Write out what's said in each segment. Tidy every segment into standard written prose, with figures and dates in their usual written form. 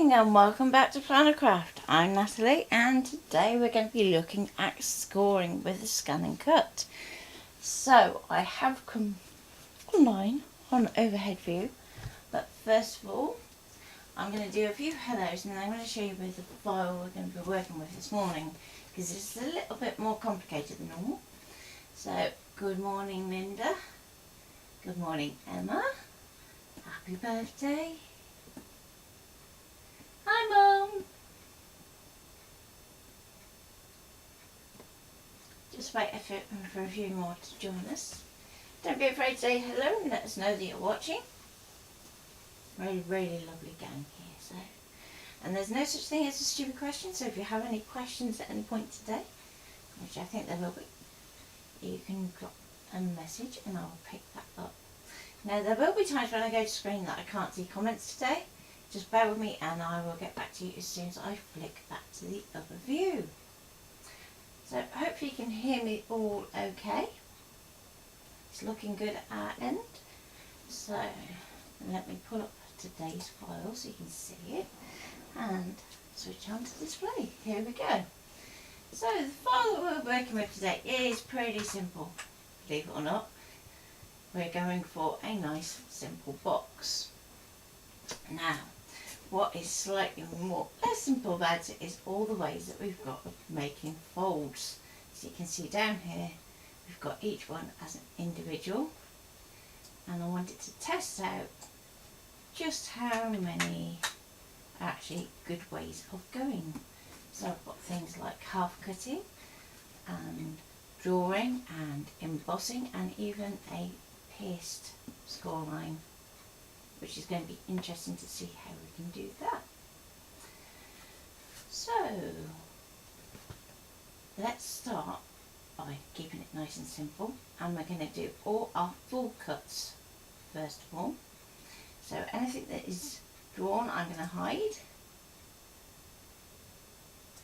morning and welcome back to Planner Craft. I'm Natalie and today we're going to be looking at scoring with the ScanNCut. So I have come online on overhead view, but first of all I'm going to do a few hellos and then I'm going to show you with the file we're going to be working with this morning because it's a little bit more complicated than normal. So good morning Linda, good morning Emma, happy birthday. Hi Mum! Just wait for a few more to join us. Don't be afraid to say hello and let us know that you're watching. Really, really lovely gang here. So, and there's no such thing as a stupid question, so if you have any questions at any point today, which I think there will be, you can drop a message and I'll pick that up. Now there will be times when I go to screen that I can't see comments today. Just bear with me and I will get back to you as soon as I flick back to the other view. So hopefully you can hear me all okay. It's looking good at our end. So let me pull up today's file so you can see it and switch on to display. Here we go. So the file that we're working with today is pretty simple, believe it or not. We're going for a nice simple box. Now, what is slightly less simple about it is all the ways that we've got of making folds. So you can see down here, we've got each one as an individual, and I wanted to test out just how many are actually good ways of going. So I've got things like half cutting and drawing and embossing and even a pierced score line, which is going to be interesting to see how we can do that. So let's start by keeping it nice and simple, and we're going to do all our full cuts first of all. So anything that is drawn I'm going to hide.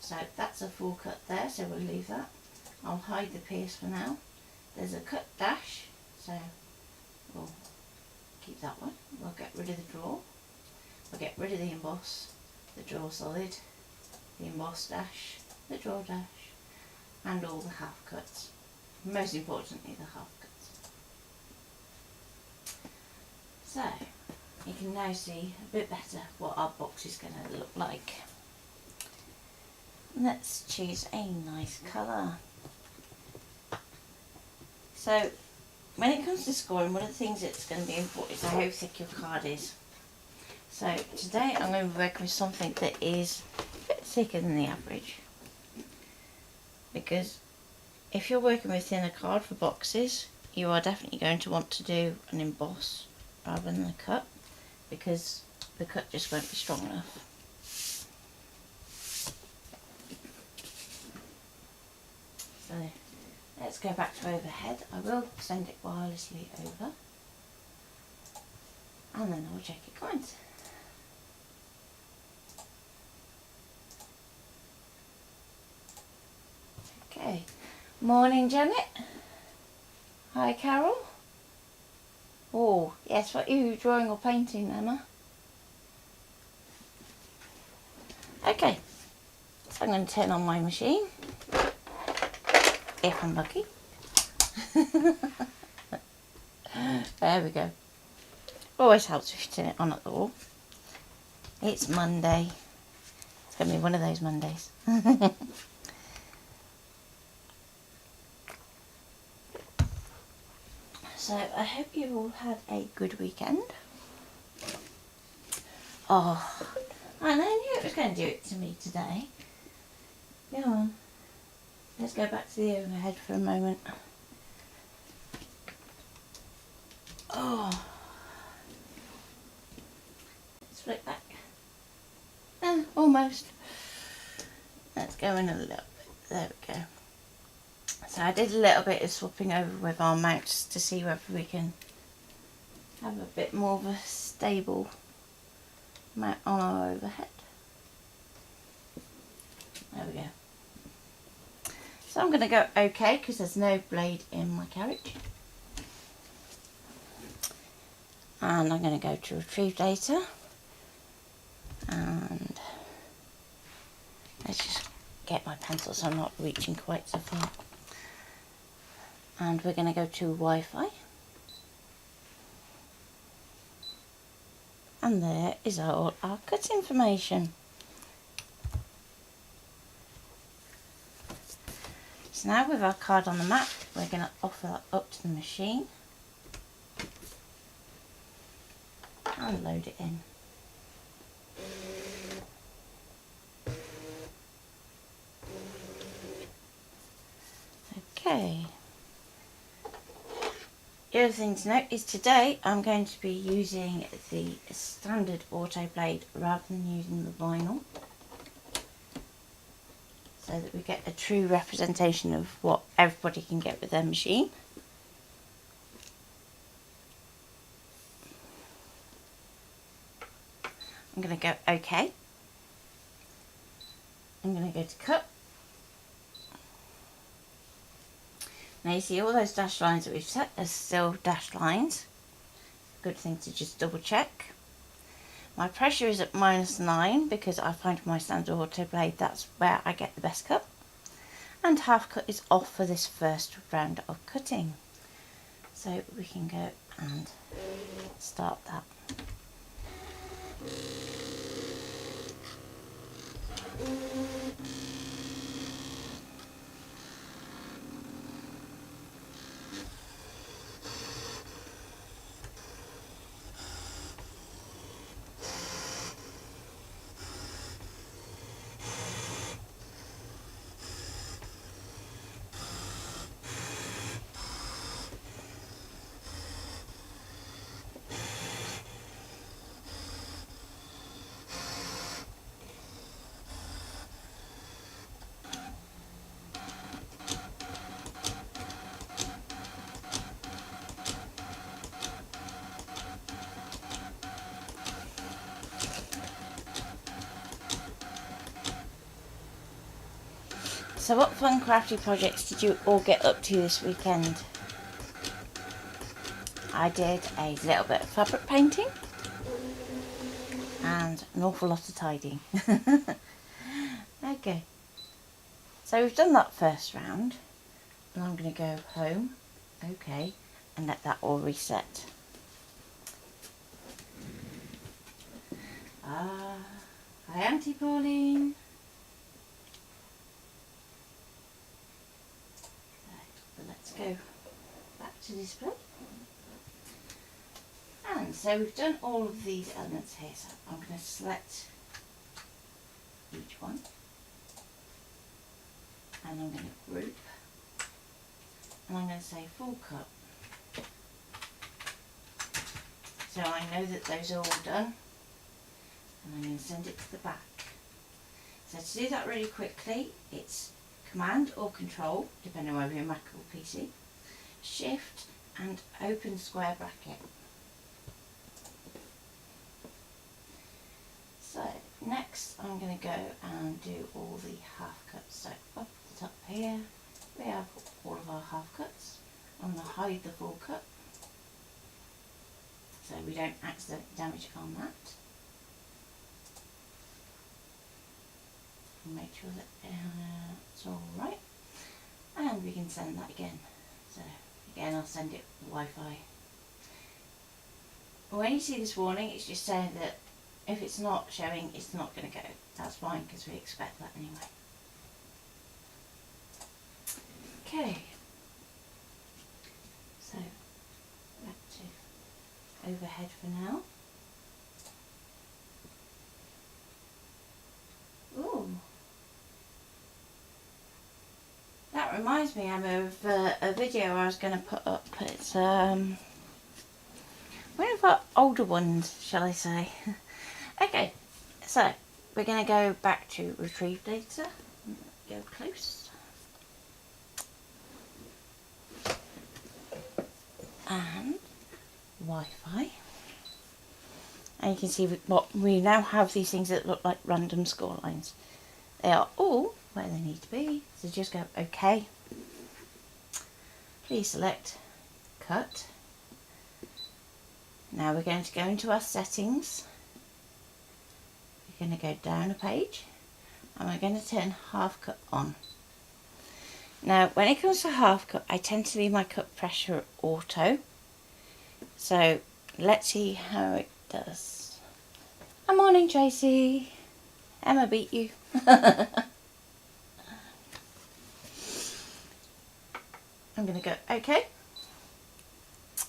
So that's a full cut there, so we'll leave that. I'll hide the pierce for now. There's a cut dash, so we'll keep that one. We'll get rid of the draw. We'll get rid of the emboss, the draw solid, the emboss dash, the draw dash, and all the half cuts. Most importantly, the half cuts. So you can now see a bit better what our box is going to look like. Let's choose a nice colour. So when it comes to scoring, one of the things that's going to be important is how thick your card is. So today I'm going to be working with something that is a bit thicker than the average. Because if you're working with thinner card for boxes, you are definitely going to want to do an emboss rather than a cut, because the cut just won't be strong enough. So let's go back to overhead. I will send it wirelessly over and then I'll check your comments. Okay, morning Janet. Hi Carol. Oh yes, what are you drawing or painting, Emma? Okay, so I'm going to turn on my machine. If I'm lucky. There we go. Always helps if you turn it on at the wall. It's Monday. It's going to be one of those Mondays. So I hope you all had a good weekend. Oh, and I knew it was going to do it to me today. Come on. Let's go back to the overhead for a moment. Oh, let's flick back. Almost. Let's go in a little bit. There we go. So I did a little bit of swapping over with our mounts to see whether we can have a bit more of a stable mount on our overhead. There we go. So I'm going to go OK because there's no blade in my carriage. And I'm going to go to retrieve data and get my pencil so I'm not reaching quite so far. And we're going to go to Wi-Fi. And there is all our cut information. So now with our card on the map, we're going to offer that up to the machine and load it in. Okay. The other thing to note is today I'm going to be using the standard auto blade rather than using the vinyl, so that we get a true representation of what everybody can get with their machine. I'm going to go OK. I'm going to go to cut. Now you see all those dashed lines that we've set are still dashed lines. Good thing to just double check. My pressure is at -9 because I find my standard auto blade that's where I get the best cut. And half cut is off for this first round of cutting. So we can go and start that. So what fun crafty projects did you all get up to this weekend? I did a little bit of fabric painting and an awful lot of tidying. Okay, so we've done that first round and I'm going to go home, okay, and let that all reset. Hi Auntie Pauline. Let's go back to display. And so we've done all of these elements here, so I'm going to select each one and I'm going to group and I'm going to say full cut. So I know that those are all done and I'm going to send it to the back. So to do that really quickly, it's Command or Control, depending on whether you're Mac or PC, Shift and open square bracket. So next I'm going to go and do all the half cuts. So up the top here we have all of our half cuts. I'm going to hide the full cut so we don't accidentally damage on that. Make sure that it's all right, and we can send that again. So again, I'll send it Wi-Fi. When you see this warning, it's just saying that if it's not showing, it's not going to go. That's fine because we expect that anyway. Okay, so back to overhead for now. Ooh. That reminds me, Emma, of a video I was going to put up. It's one of our older ones, shall I say. Okay, so we're going to go back to retrieve data. Go close. And Wi-Fi. And you can see what we now have these things that look like random score lines. They are all where they need to be, so just go OK. Please select cut. Now we're going to go into our settings. We're going to go down a page and we're going to turn half cut on. Now when it comes to half cut, I tend to leave my cut pressure auto, so let's see how it does. Good morning, Tracy. Emma beat you. I'm going to go OK,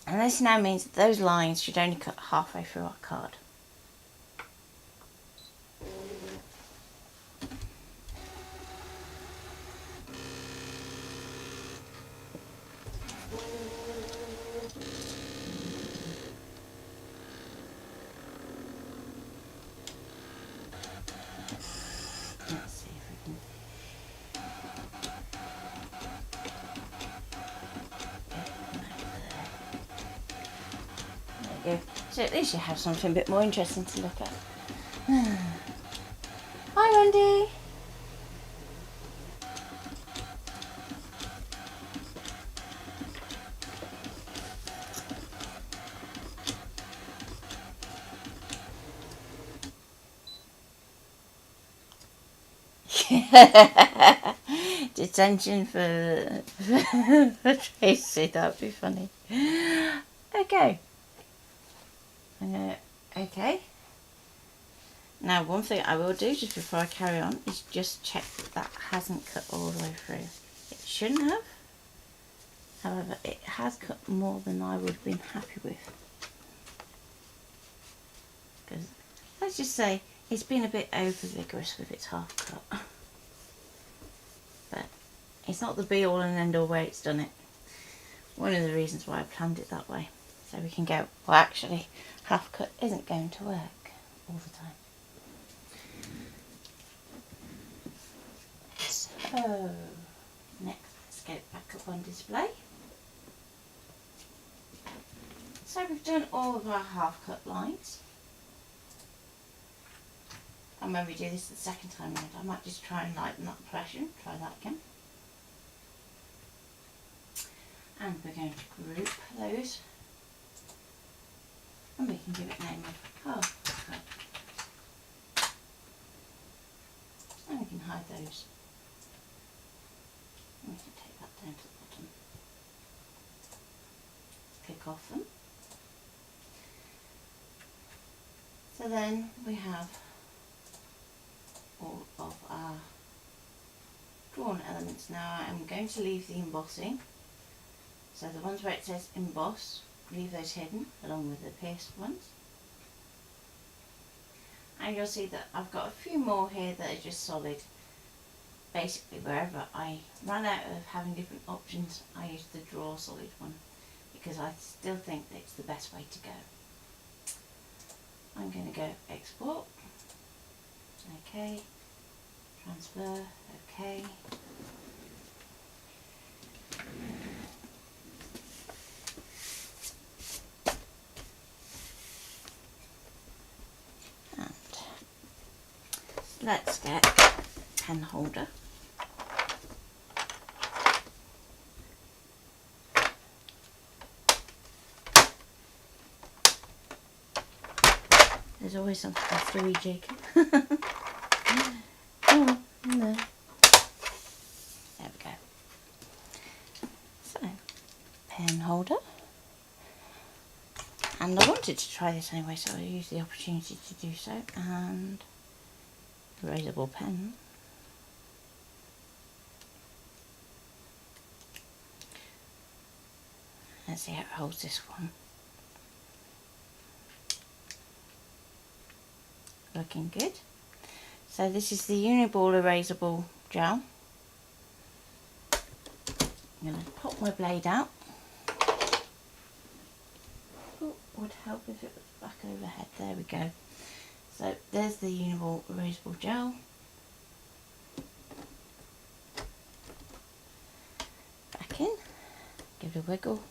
and this now means that those lines should only cut halfway through our card. Let's see if we can. There we go. So at least you have something a bit more interesting to look at. Hi, Wendy. Detention for Tracy, that'd be funny. Okay. Okay. Now one thing I will do just before I carry on is just check that that hasn't cut all the way through. It shouldn't have. However, it has cut more than I would have been happy with. Because let's just say it's been a bit over vigorous with its half cut. But it's not the be all and end all way it's done it. One of the reasons why I planned it that way. So we can go, well actually, half cut isn't going to work all the time. So, next let's get back up on display. So we've done all of our half cut lines. And when we do this the second time around, I might just try and lighten that pressure. Try that again. And we're going to group those. And we can give it a name of half cut. And we can hide those. And we can take that down to the bottom. Click off them. So then we have all of our drawn elements. Now I'm going to leave the embossing. So the ones where it says emboss, leave those hidden along with the pierced ones. And you'll see that I've got a few more here that are just solid. Basically wherever I ran out of having different options, I used the draw solid one because I still think that it's the best way to go. I'm going to go export, OK, transfer, OK. And let's get a pen holder. There's always something to do, Jacob. Oh, no. There we go. So, pen holder. And I wanted to try this anyway, so I used the opportunity to do so. And erasable pen. Let's see how it holds this one. Looking good. So this is the Uniball erasable gel. I'm going to pop my blade out. Oh, would help if it was back overhead. There we go. So there's the Uniball erasable gel. Back in. Give it a wiggle.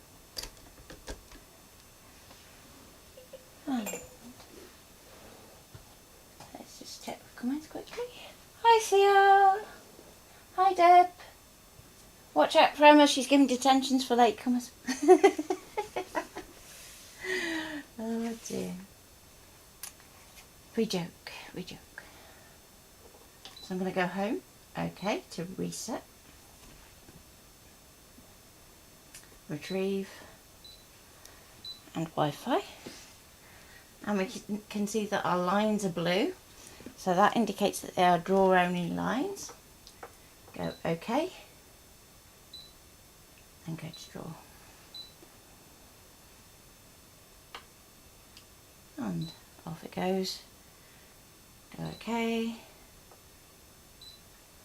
And let's just check the comments quickly. Hi Thea. Hi Deb. Watch out for Emma, she's giving detentions for latecomers. Oh dear. We joke, we joke. So I'm going to go home, okay, to reset, retrieve, and Wi-Fi. And we can see that our lines are blue, so that indicates that they are draw only lines. Go OK, and go to draw. And off it goes. Go OK,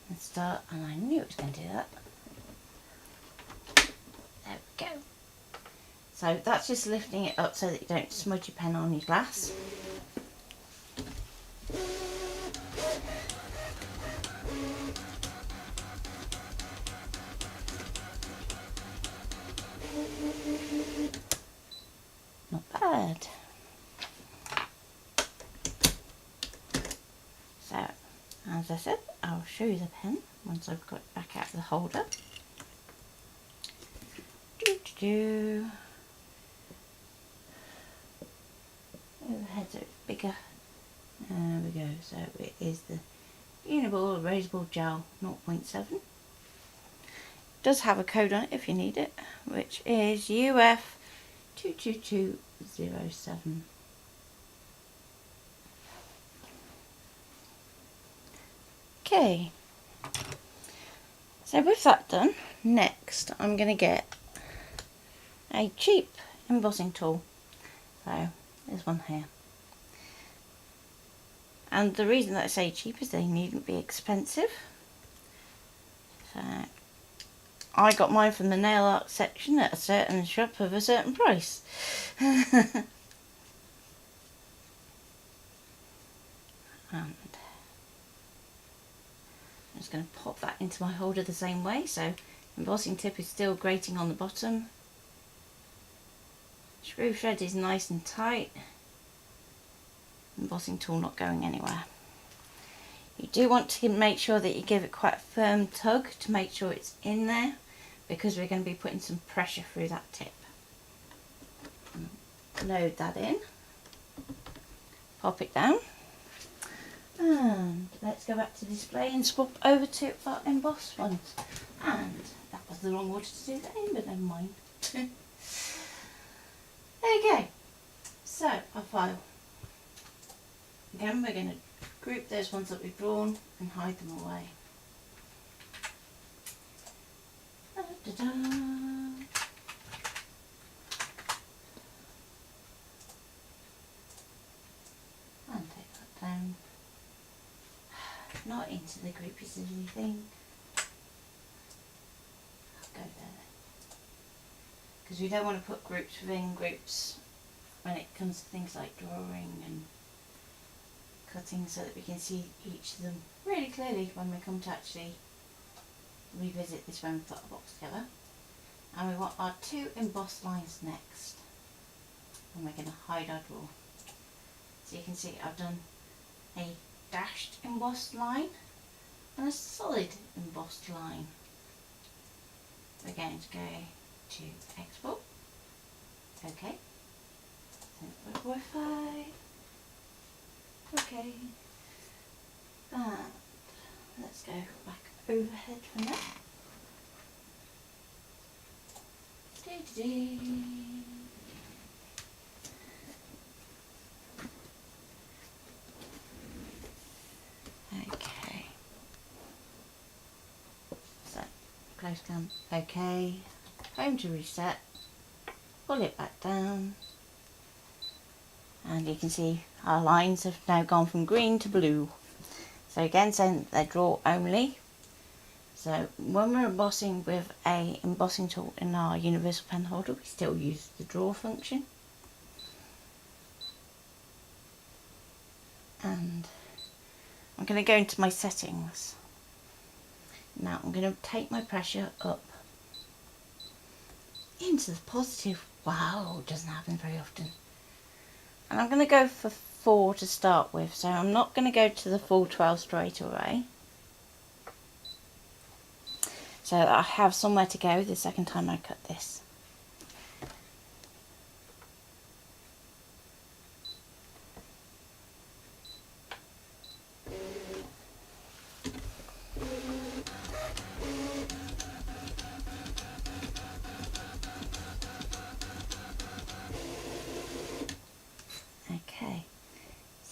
and start, and I knew it was going to do that. There we go. So that's just lifting it up so that you don't smudge your pen on your glass. Not bad. So, as I said, I'll show you the pen once I've got it back out of the holder. Overhead so it's bigger. There we go. So it is the Uniball erasable gel 0.7. It does have a code on it if you need it, which is UF 22207. Okay, so with that done, next I'm going to get a cheap embossing tool. So there's one here. And the reason that I say cheap is they needn't be expensive. So I got mine from the nail art section at a certain shop of a certain price. And I'm just going to pop that into my holder the same way. So embossing tip is still grating on the bottom. Screw thread is nice and tight. Embossing tool not going anywhere. You do want to make sure that you give it quite a firm tug to make sure it's in there, because we're going to be putting some pressure through that tip. Load that in, pop it down, and let's go back to display and swap over to our embossed ones. And that was the wrong order to do that in, but never mind. There you go. So our file. Again, we're going to group those ones that we've drawn and hide them away. Da-da-da. And take that down. Not into the groupy silly thing. I'll go there then. Because we don't want to put groups within groups when it comes to things like drawing and cutting, so that we can see each of them really clearly when we come to actually revisit this when we put our box together. And we want our two embossed lines next, and we're going to hide our draw. So you can see I've done a dashed embossed line and a solid embossed line. We're going to go to export. Okay. Wi-Fi. Okay. And let's go back overhead from there. Okay. So, close cam. Okay. Home to reset. Pull it back down. And you can see our lines have now gone from green to blue. So again, saying they're draw only. So when we're embossing with a embossing tool in our universal pen holder, we still use the draw function. And I'm going to go into my settings. Now I'm going to take my pressure up into the positive. Wow, doesn't happen very often. And I'm going to go for 4 to start with, so I'm not going to go to the full 12 straight away. So that I have somewhere to go the second time I cut this.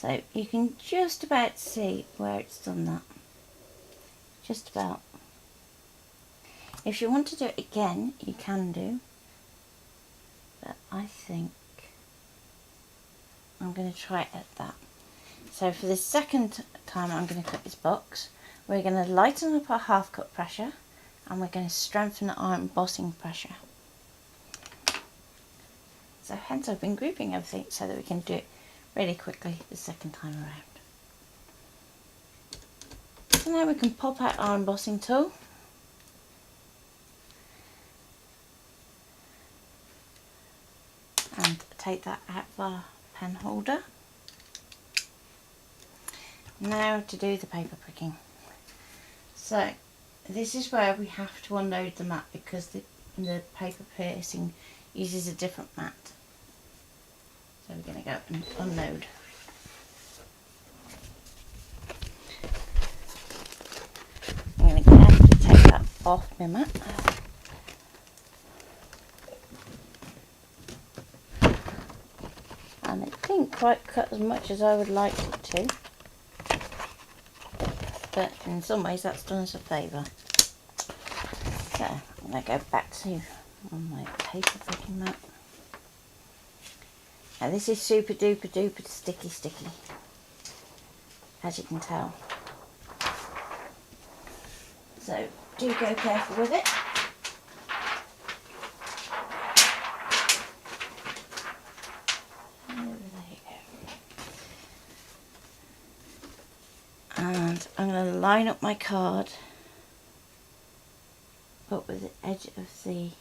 So you can just about see where it's done that. Just about. If you want to do it again, you can do. But I think I'm going to try it at that. So for the second time I'm going to cut this box, we're going to lighten up our half cut pressure and we're going to strengthen our embossing pressure. So hence I've been grouping everything so that we can do it really quickly the second time around. So now we can pop out our embossing tool. And take that out of our pen holder. Now to do the paper pricking. So this is where we have to unload the mat because the paper piercing uses a different mat. So we're going to go and unload. I'm going to carefully take that off my mat. And it didn't quite cut as much as I would like it to. But in some ways that's done us a favour. So I'm going to go back to my paper pricking mat. Now this is super duper duper sticky, as you can tell. So do go careful with it. And I'm going to line up my card up with the edge of the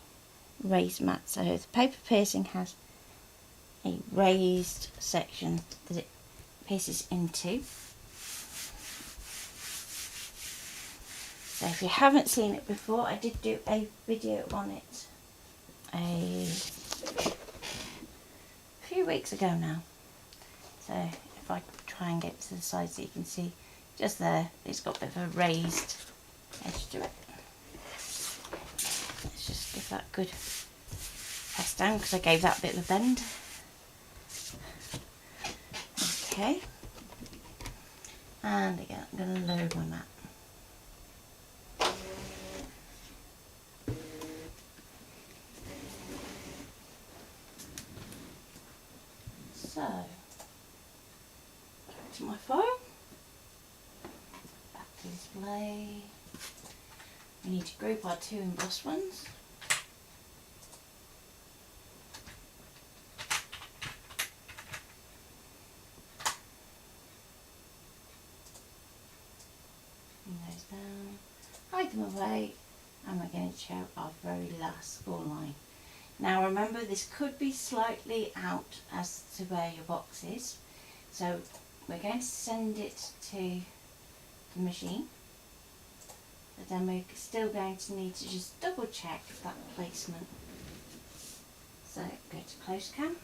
raised mat. So the paper piercing has a raised section that it pierces into. So if you haven't seen it before, I did do a video on it a few weeks ago now. So if I try and get to the side so you can see, just there, it's got a bit of a raised edge to it. Let's just give that a good press down because I gave that a bit of a bend. Okay. And again, I'm going to load my mat. So, back to my phone. Display. We need to group our two embossed ones. Bring those down, hide them away, and we're going to show our very last score line. Now remember, this could be slightly out as to where your box is, so we're going to send it to the machine, but then we're still going to need to just double check that placement. So go to close cam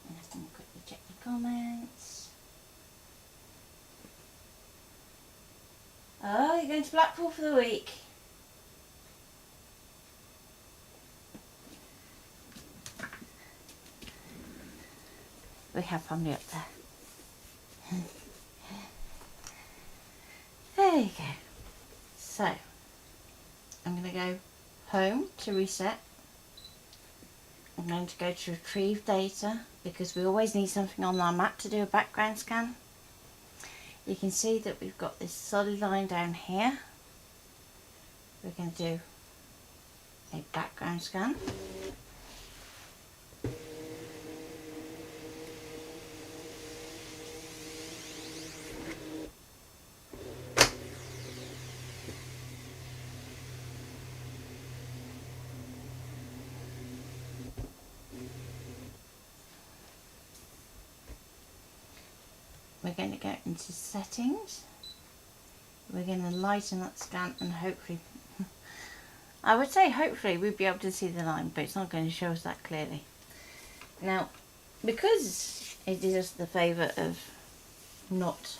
and I can quickly check the comments. Oh, you're going to Blackpool for the week. We have family up there. There you go. So, I'm going to go home to reset. I'm going to go to retrieve data because we always need something on our mat to do a background scan. You can see that we've got this solid line down here. We're going to do a background scan. We're going to go into settings. We're going to lighten that scan and hopefully, I would say hopefully we'd be able to see the line, but it's not going to show us that clearly. Now, because it did us the favour of not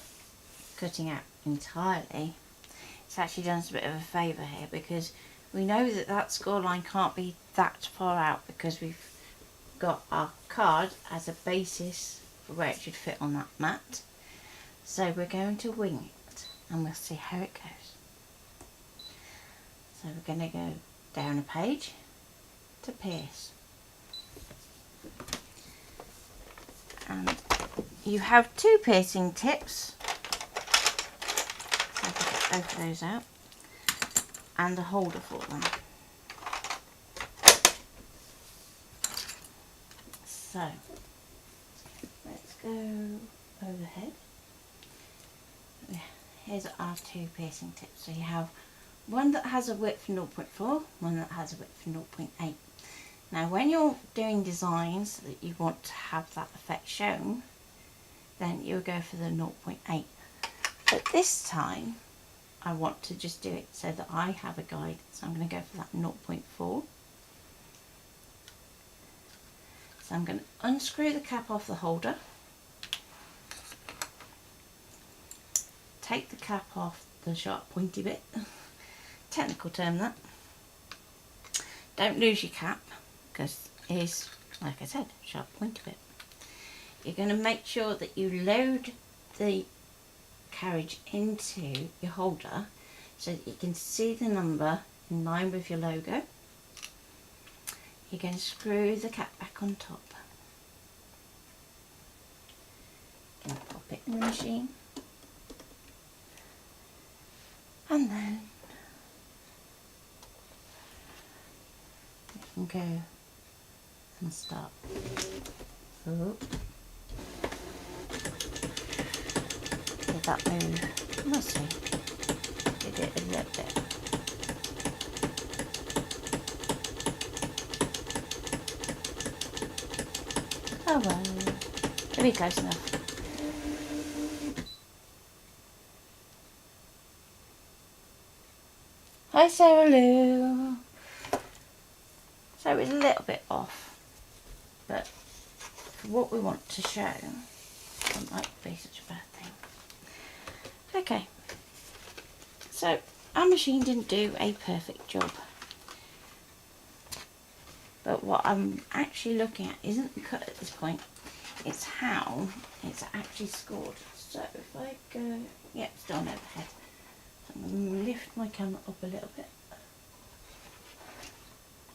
cutting out entirely, it's actually done us a bit of a favour here because we know that that score line can't be that far out because we've got our card as a basis for where it should fit on that mat. So we're going to wing it and we'll see how it goes. So we're going to go down a page to pierce. And you have 2 piercing tips, so I'll get both of those out, and a holder for them. So let's go overhead. Here's our 2 piercing tips. So you have one that has a width of 0.4, one that has a width of 0.8. Now when you're doing designs that you want to have that effect shown, then you'll go for the 0.8. But this time I want to just do it so that I have a guide, so I'm going to go for that 0.4. So I'm going to unscrew the cap off the holder, take the cap off the sharp pointy bit, technical term that. Don't lose your cap because it is, like I said, sharp pointy bit. You're going to make sure that you load the carriage into your holder so that you can see the number in line with your logo. You're going to screw the cap back on top. You're going to pop it in the machine. And then you can go and start. Oh. Did that move? We'll see. Did it a little bit. Oh well, it'll be close enough. Hi Sarah Lou. So it was a little bit off, but for what we want to show, it might be such a bad thing. Okay, so our machine didn't do a perfect job, but what I'm actually looking at isn't the cut at this point, it's how it's actually scored. So if I go, yeah, it's done overhead. So I'm going to lift my camera up a little bit.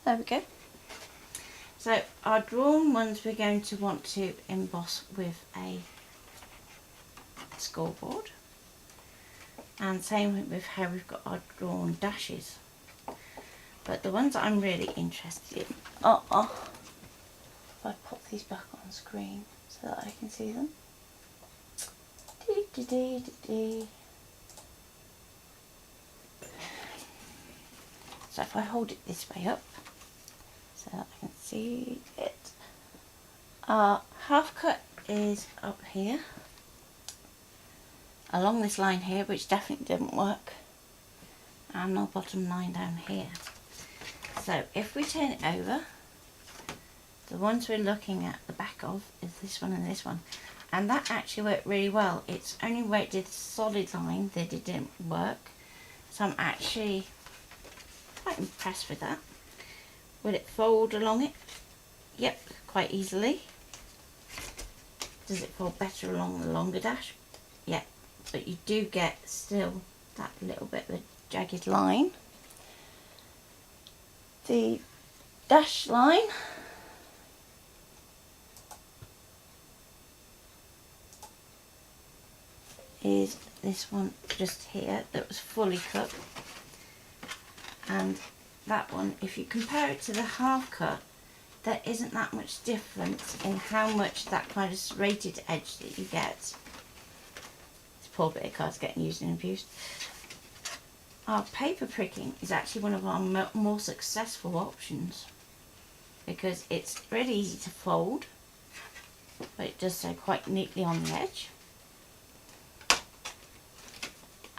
There we go. So our drawn ones we're going to want to emboss with a scoreboard. And same with how we've got our drawn dashes. But the ones that I'm really interested in are, if I pop these back on screen so that I can see them. So if I hold it this way up so that I can see it. Our half cut is up here, along this line here, which definitely didn't work, and our bottom line down here. So if we turn it over, the ones we're looking at the back of is this one and this one, and that actually worked really well. It's only where it did the solid line that it didn't work, so I'm actually quite impressed with that. Will it fold along it? Yep, quite easily. Does it fold better along the longer dash? Yeah, but you do get still that little bit of a jagged line. The dash line is this one just here that was fully cut, and that one, if you compare it to the half cut, there isn't that much difference in how much that kind of serrated edge that you get. This poor bit of card's getting used and abused. Our paper pricking is actually one of our more successful options because it's really easy to fold, but it does so quite neatly on the edge.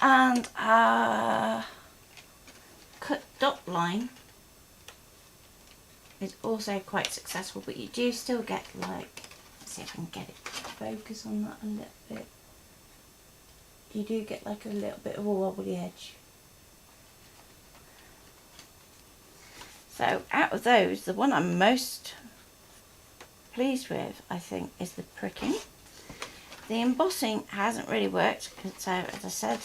And our cut dot line is also quite successful, but you do still get, like, let's see if I can get it to focus on that a little bit. You do get like a little bit of a wobbly edge. So out of those, the one I'm most pleased with, I think, is the pricking. the embossing hasn't really worked, so as I said,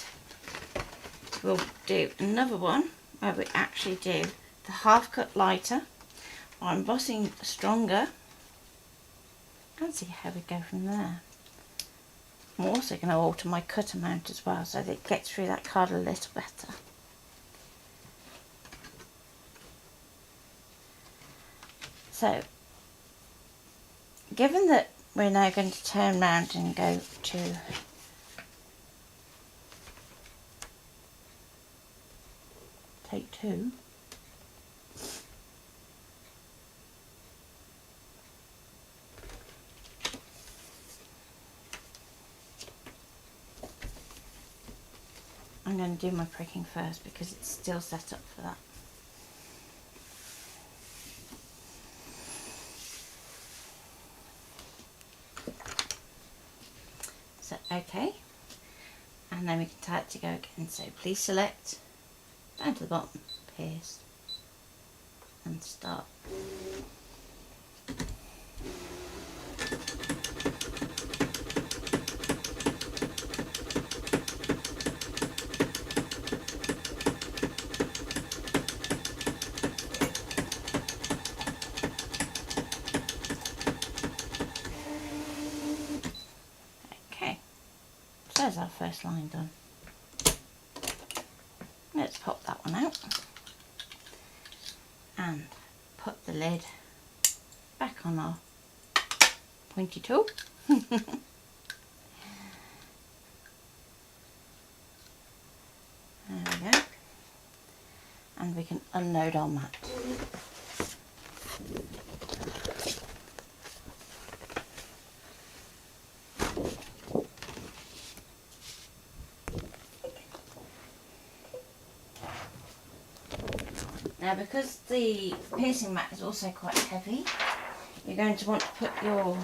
we'll do another one where we actually do the half cut lighter or embossing stronger and see how we go from there. I'm also going to alter my cut amount as well so that it gets through that card a little better. So, given that we're now going to turn round and go to take 2, I'm going to do my pricking first because it's still set up for that. So, okay, and then we can tie it to go again. So please select down to the bottom, pierce, and start. There's our first line done. Let's pop that one out and put the lid back on our pointy tool. There we go. And we can unload our mat. Now, because the piercing mat is also quite heavy, you're going to want to put your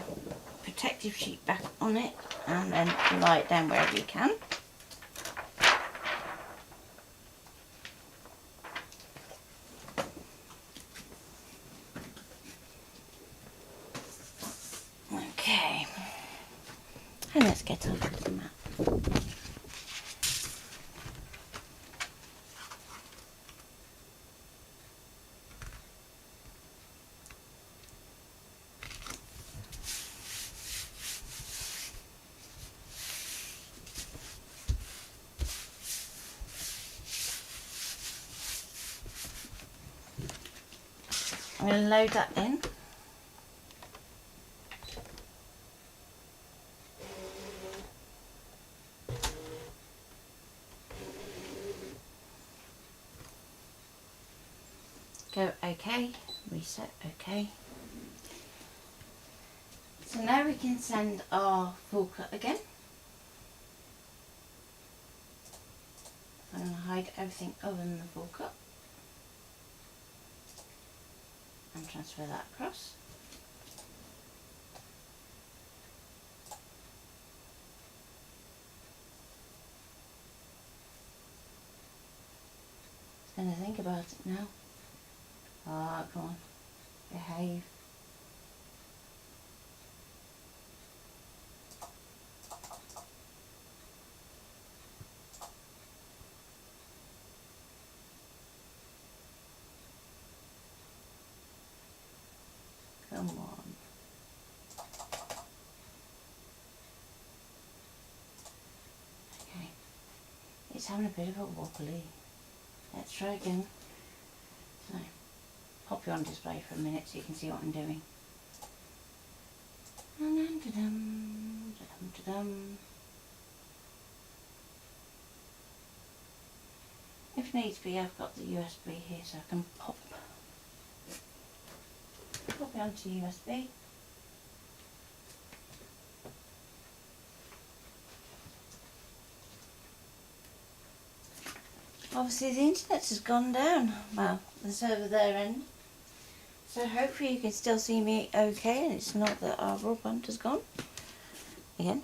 protective sheet back on it and then lie it down wherever you can. Okay, and let's get on with the mat. I'm going to load that in. Go OK, reset OK. So now we can send our full cut again. I'm going to hide everything other than the full cut and transfer that across. Just going to think about it now. Ah, come on, behave. Come on. Okay, it's having a bit of a wobbly. Let's try again. So, pop you on display for a minute so you can see what I'm doing. And then da-dum, da-dum, da-dum. If needs be, I've got the USB here so I can pop it onto USB. Obviously the internet has gone down, well, the server there end, so hopefully you can still see me okay and it's not that our broadband has gone again.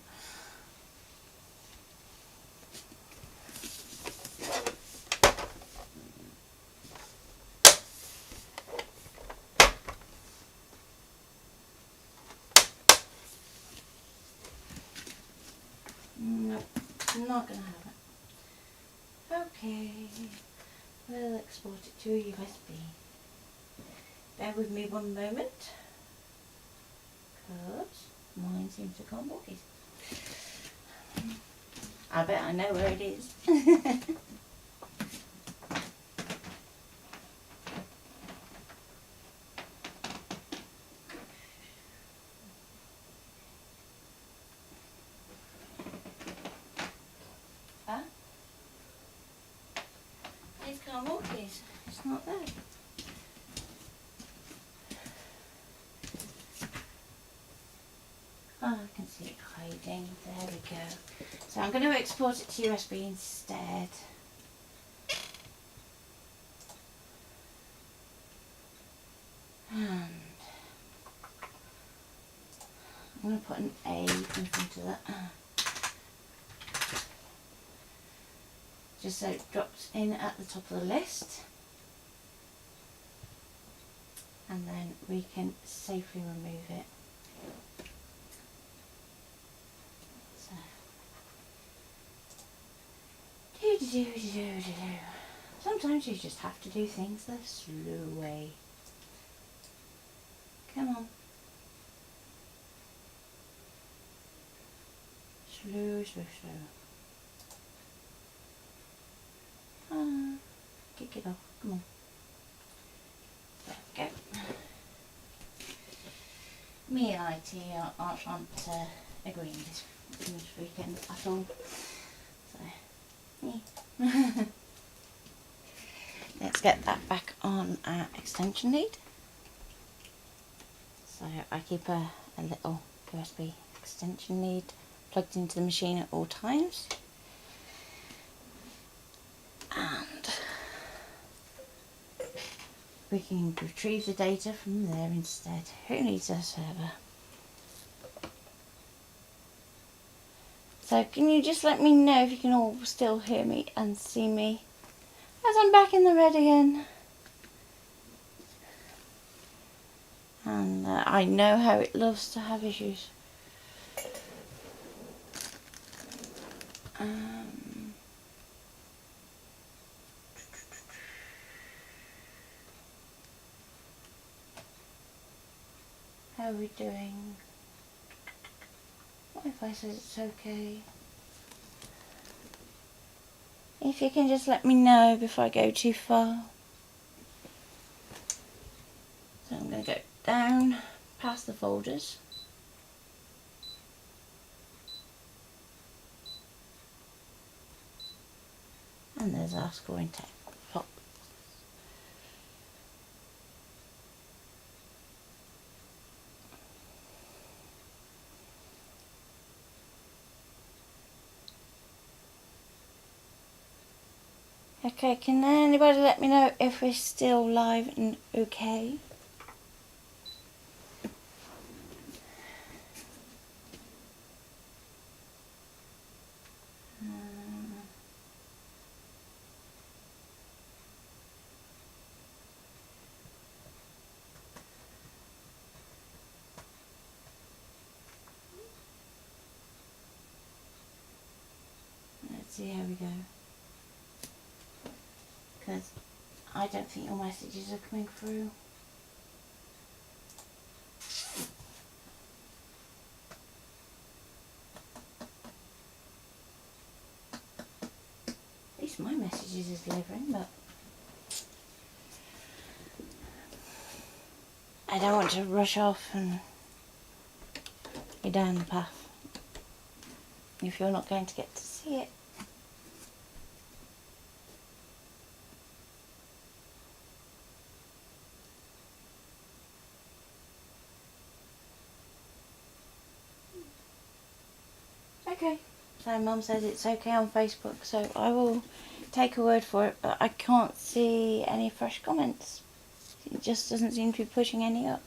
Not going to have it. Okay, we'll export it to USB. Bear with me one moment, because mine seems to come walkies. I bet I know where it is. Huh? It's come walkies. It's not there. Oh, I can see it hiding. There we go. So I'm going to export it to USB instead. And I'm going to put an A in front of that. Just so it drops in at the top of the list. And then we can safely remove it. So, sometimes you just have to do things the slow way. Come on. Slow, slow, slow. Kick it off. Come on. There we go. Me and IT aren't agreeing this weekend at all. So, yeah. Let's get that back on our extension lead. So I keep a little USB extension lead plugged into the machine at all times. And we can retrieve the data from there instead. Who needs a server? So can you just let me know if you can all still hear me and see me as I'm back in the red again. And I know how it loves to have issues. How are we doing? Wi-Fi says it's okay. If you can just let me know before I go too far. So I'm going to go down past the folders. And there's our scoring tech plot. Okay, can anybody let me know if we're still live and okay? Let's see how we go. Because I don't think your messages are coming through. At least my messages is delivering, but I don't want to rush off and be down the path if you're not going to get to see it. Okay, so Mum says it's okay on Facebook, so I will take a word for it, but I can't see any fresh comments. It just doesn't seem to be pushing any up,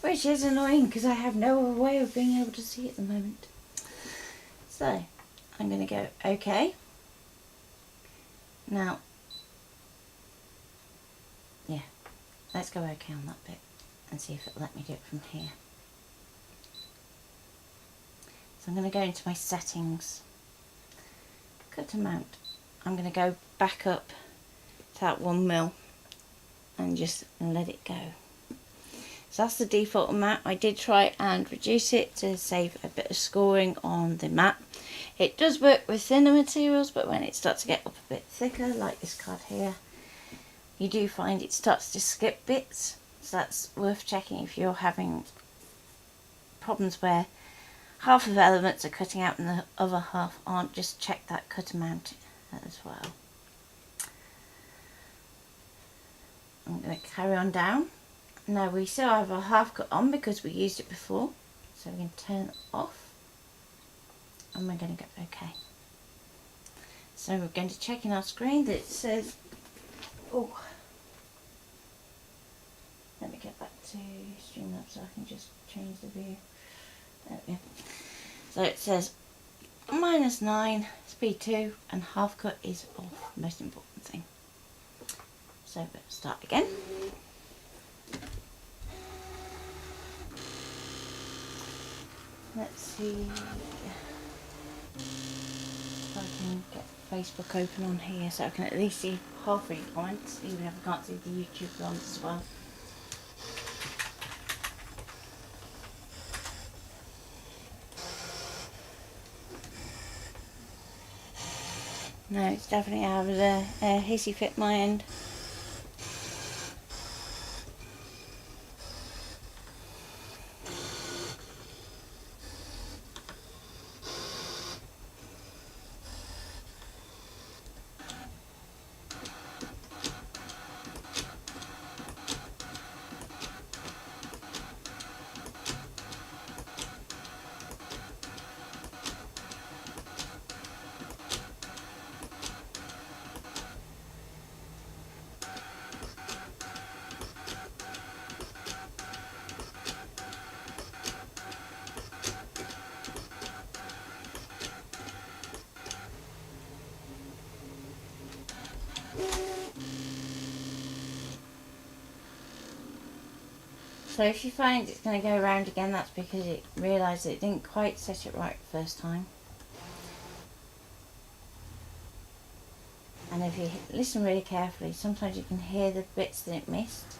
which is annoying because I have no way of being able to see at the moment. So I'm going to go okay. Now, yeah, let's go okay on that bit and see if it'll let me do it from here. So I'm going to go into my settings cutter mount, I'm going to go back up to that 1mm and just let it go. So that's the default amount. I did try and reduce it to save a bit of scoring on the mat. It does work with thinner materials, but when it starts to get up a bit thicker, like this card here, you do find it starts to skip bits. So that's worth checking if you're having problems where half of the elements are cutting out and the other half aren't. Just check that cutter mount as well. I'm going to carry on down. Now we still have our half cut on because we used it before, so we can turn it off and we're going to go OK. So we're going to check in our screen that it says, oh, let me get back to Streamlabs so I can just change the view. There we go. So it says -9, speed 2, and half cut is off, most important thing. So let's start again. Let's see if I can get Facebook open on here so I can at least see half of your comments, even if I can't see the YouTube ones as well. No, it's definitely out of the hissy fit my end. So if you find it's going to go around again, that's because it realised it didn't quite set it right the first time. And if you listen really carefully, sometimes you can hear the bits that it missed.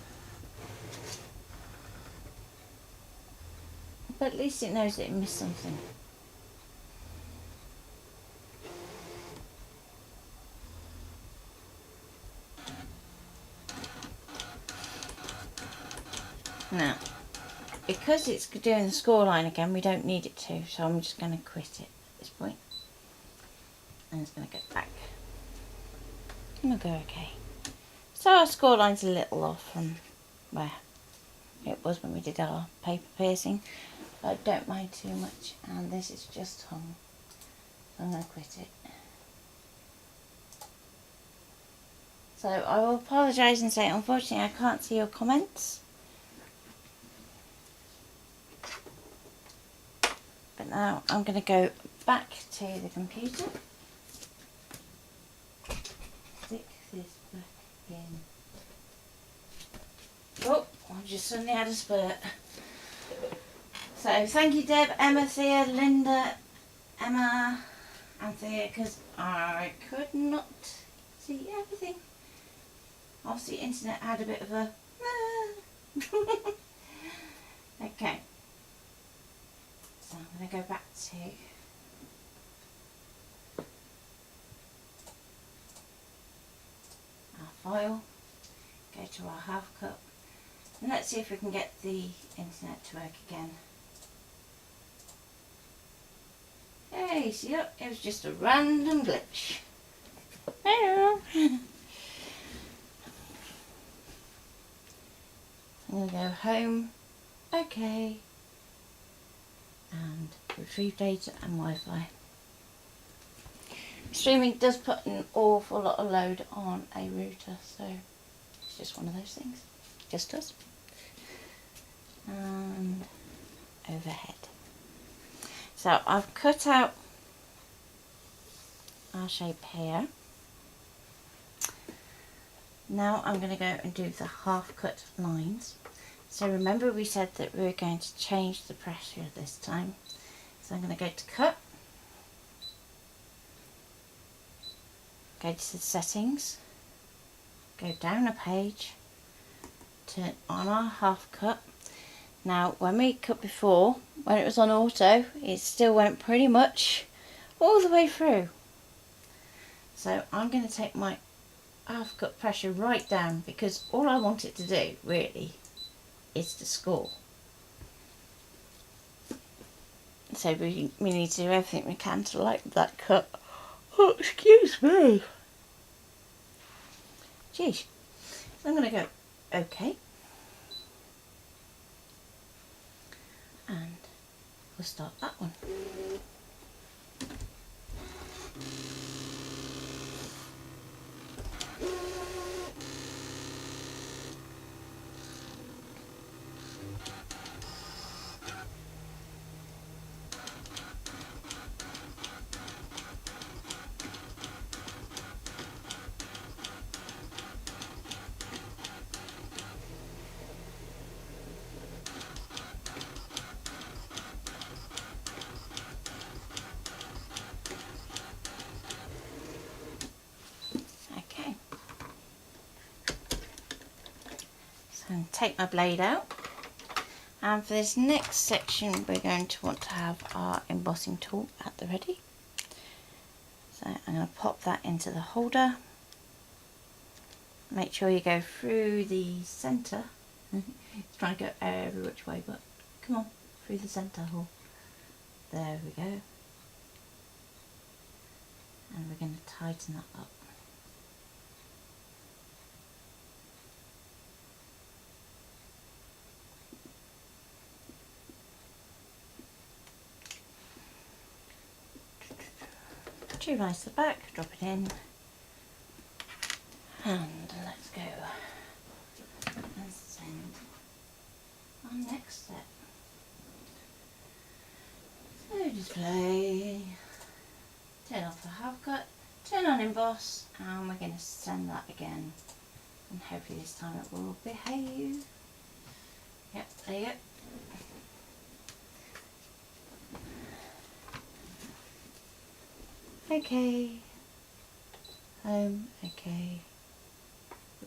But at least it knows that it missed something. Now, because it's doing the score line again, we don't need it to, so I'm just going to quit it at this point. And it's going to go back. And we'll go OK. So our score line's a little off from where it was when we did our paper piercing. I don't mind too much, and this is just hung. So I'm going to quit it. So I will apologise and say, unfortunately, I can't see your comments. But now I'm going to go back to the computer. Stick this back in. Oh, I just suddenly had a spurt. So thank you Deb, Emma, Thea, Linda, Emma and Thea, because I could not see everything. Obviously the internet had a bit of a... Okay. So I'm going to go back to our file, go to our half cup, and let's see if we can get the internet to work again. Hey, see, look, it was just a random glitch. Hello. I'm going to go home, okay, and retrieve data and Wi-Fi. Streaming does put an awful lot of load on a router, so it's just one of those things. Just does. And overhead. So I've cut out our shape here. Now I'm going to go and do the half cut lines. So remember we said that we were going to change the pressure this time. So I'm going to go to cut. go to the settings, go down a page, turn on our half cut. Now when we cut before, when it was on auto, it still went pretty much all the way through. So I'm going to take my half cut pressure right down, because all I want it to do really is to score. So we need to do everything we can to lighten that cut. Oh, excuse me. Geez. So I'm going to go OK. And we'll start that one. Take my blade out, and for this next section we're going to want to have our embossing tool at the ready. So I'm going to pop that into the holder. Make sure you go through the centre. It's trying to go every which way, but come on, through the centre hole. There we go. And we're going to tighten that up. Two lines to the back, drop it in, and let's go and send our next step. So display, turn off the half cut, turn on emboss, and we're going to send that again, and hopefully this time it will behave. Yep, there you go. Okay, home, okay,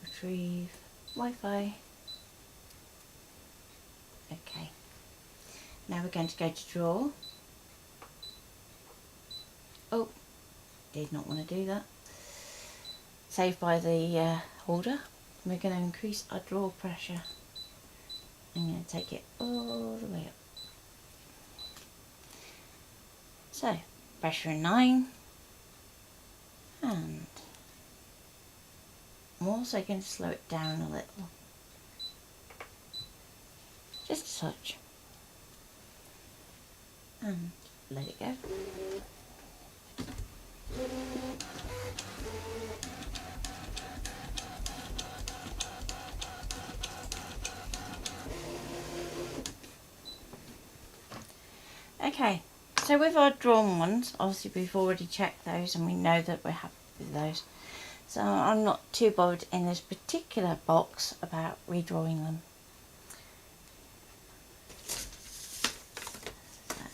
retrieve, Wi-Fi, okay. Now we're going to go to draw. Oh, did not want to do that. Save by the holder. We're going to increase our draw pressure. I'm going to take it all the way up. So, pressure in 9. And I'm also going to slow it down a little, just a touch, and let it go. Okay. So with our drawn ones, obviously we've already checked those and we know that we're happy with those. So I'm not too bothered in this particular box about redrawing them. So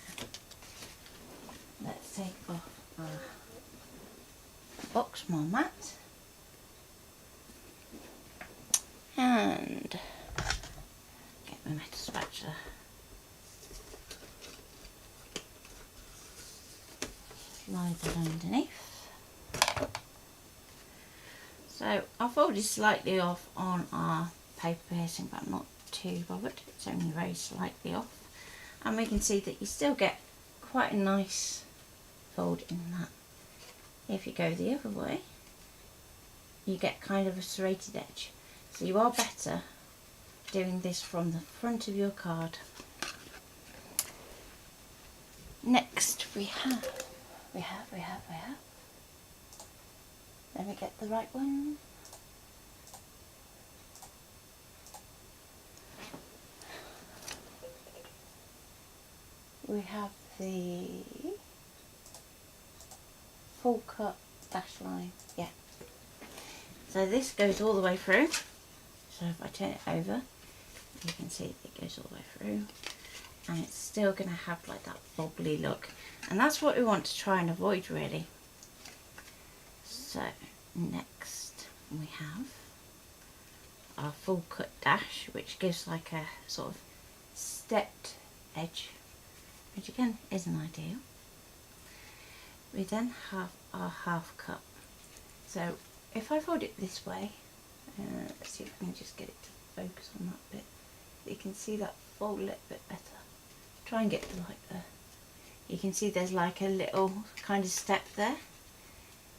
let's take off our box more mat and get my metal spatula. Slide that underneath. So I'll fold it slightly off on our paper piercing, but I'm not too bothered. It's only very slightly off, and we can see that you still get quite a nice fold in that. If you go the other way, you get kind of a serrated edge. So you are better doing this from the front of your card. Next we have. Let me get the right one. We have the full cut dash line. Yeah. So this goes all the way through. So if I turn it over, you can see it goes all the way through. And it's still going to have like that bobbly look, and that's what we want to try and avoid really. So next we have our full cut dash, which gives like a sort of stepped edge, which again isn't ideal. We then have our half cut. So if I fold it this way, let's see if I can just get it to focus on that bit. You can see that fold a little bit better. Try and get to like there. You can see there's like a little kind of step there.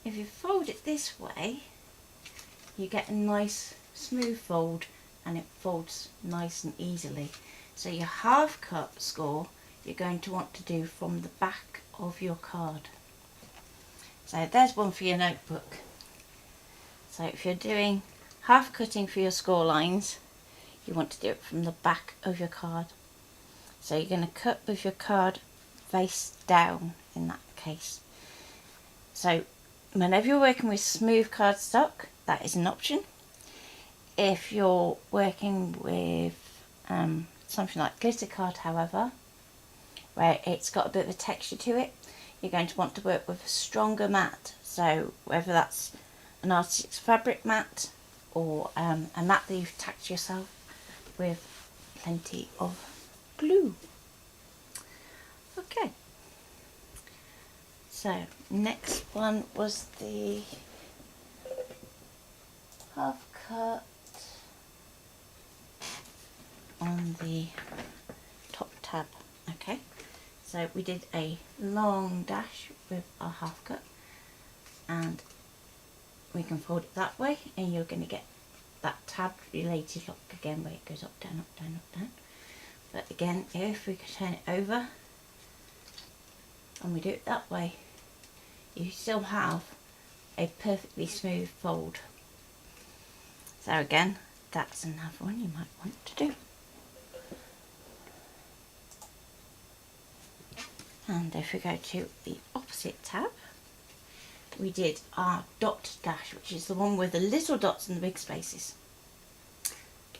If you fold it this way, you get a nice smooth fold, and it folds nice and easily. So your half cut score you're going to want to do from the back of your card. So there's one for your notebook. So if you're doing half cutting for your score lines, you want to do it from the back of your card. So you're going to cut with your card face down in that case. So whenever you're working with smooth cardstock, that is an option. If you're working with something like glitter card, however, where it's got a bit of a texture to it, you're going to want to work with a stronger mat. So whether that's an artistic fabric mat or a mat that you've tacked yourself with plenty of glue. Okay, so next one was the half cut on the top tab. Okay, so we did a long dash with our half cut, and we can fold it that way, and you're going to get that tab related look again where it goes up, down, up, down, up, down. But again, if we could turn it over and we do it that way, you still have a perfectly smooth fold. So again, that's another one you might want to do. And if we go to the opposite tab, we did our dot dash, which is the one with the little dots and the big spaces.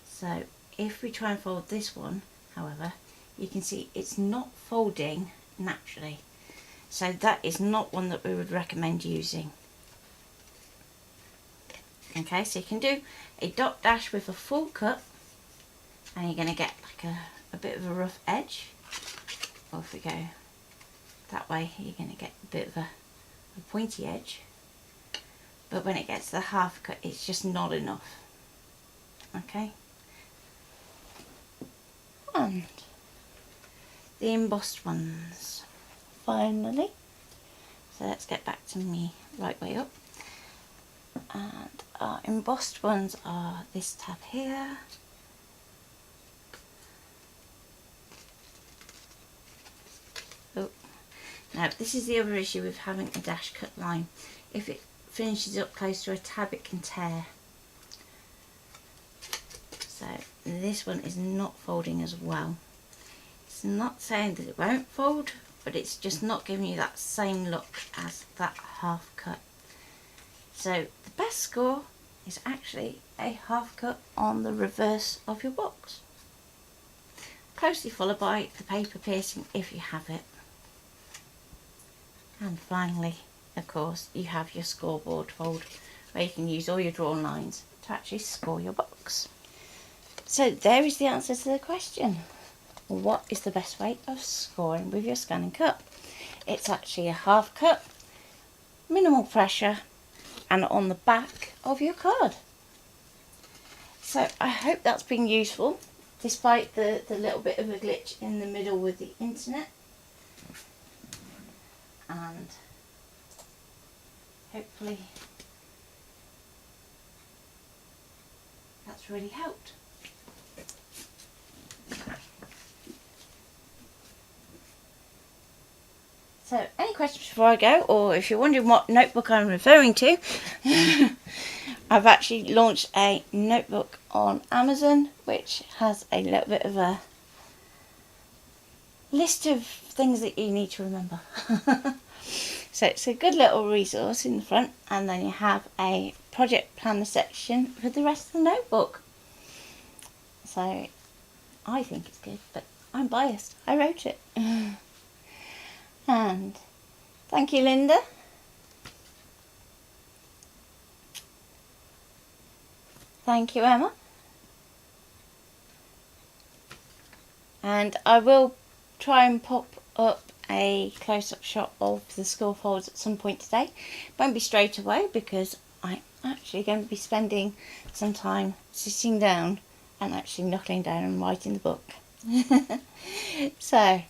So if we try and fold this one, however, you can see it's not folding naturally. So that is not one that we would recommend using. Okay, so you can do a dot dash with a full cut, and you're going to get like a bit of a rough edge. Or if we go that way, you're going to get a bit of a pointy edge. But when it gets to the half cut, it's just not enough. Okay. And the embossed ones, finally. So let's get back to me right way up. And our embossed ones are this tab here. Oh, now this is the other issue with having a dash cut line. If it finishes up close to a tab, it can tear. So this one is not folding as well. It's not saying that it won't fold, but it's just not giving you that same look as that half cut. So the best score is actually a half cut on the reverse of your box, closely followed by the paper piercing if you have it. And finally, of course, you have your scoreboard fold, where you can use all your drawn lines to actually score your box. So there is the answer to the question. What is the best way of scoring with your ScanNCut? It's actually a half cut, minimal pressure, and on the back of your card. So I hope that's been useful, despite the little bit of a glitch in the middle with the internet. And hopefully that's really helped. So any questions before I go, or if you're wondering what notebook I'm referring to, I've actually launched a notebook on Amazon which has a little bit of a list of things that you need to remember. So it's a good little resource in the front, and then you have a project planner section for the rest of the notebook. So I think it's good, but I'm biased. I wrote it. And thank you, Linda. Thank you, Emma. And I will try and pop up a close-up shot of the school folds at some point today. Won't be straight away because I'm actually going to be spending some time sitting down and actually knuckling down and writing the book. So,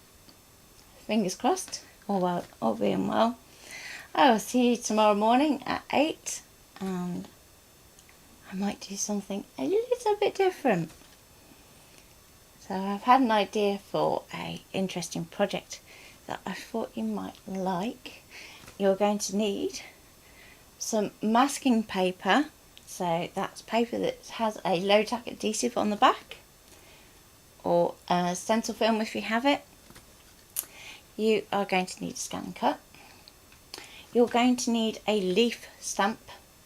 fingers crossed, all being well. I will see you tomorrow morning at 8, and I might do something a little bit different. So I've had an idea for a interesting project that I thought you might like. You're going to need some masking paper, so that's paper that has a low tack adhesive on the back, or stencil film if you have it. You are going to need a ScanNCut. You're going to need a leaf stamp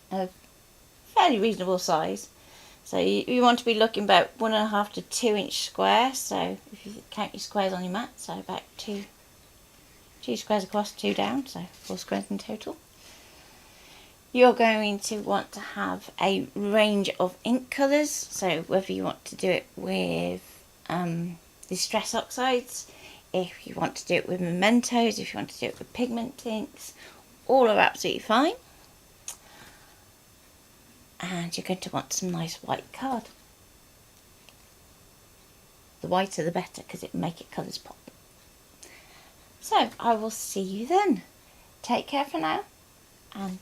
of fairly reasonable size. So you want to be looking about 1.5 to 2 inch square. So if you count your squares on your mat, so about two squares across, 2 down, so 4 squares in total. You're going to want to have a range of ink colours. So whether you want to do it with distress oxides, if you want to do it with mementos, if you want to do it with pigment inks, all are absolutely fine. And you're going to want some nice white card. The whiter the better, because it will make it colours pop. So I will see you then. Take care for now, and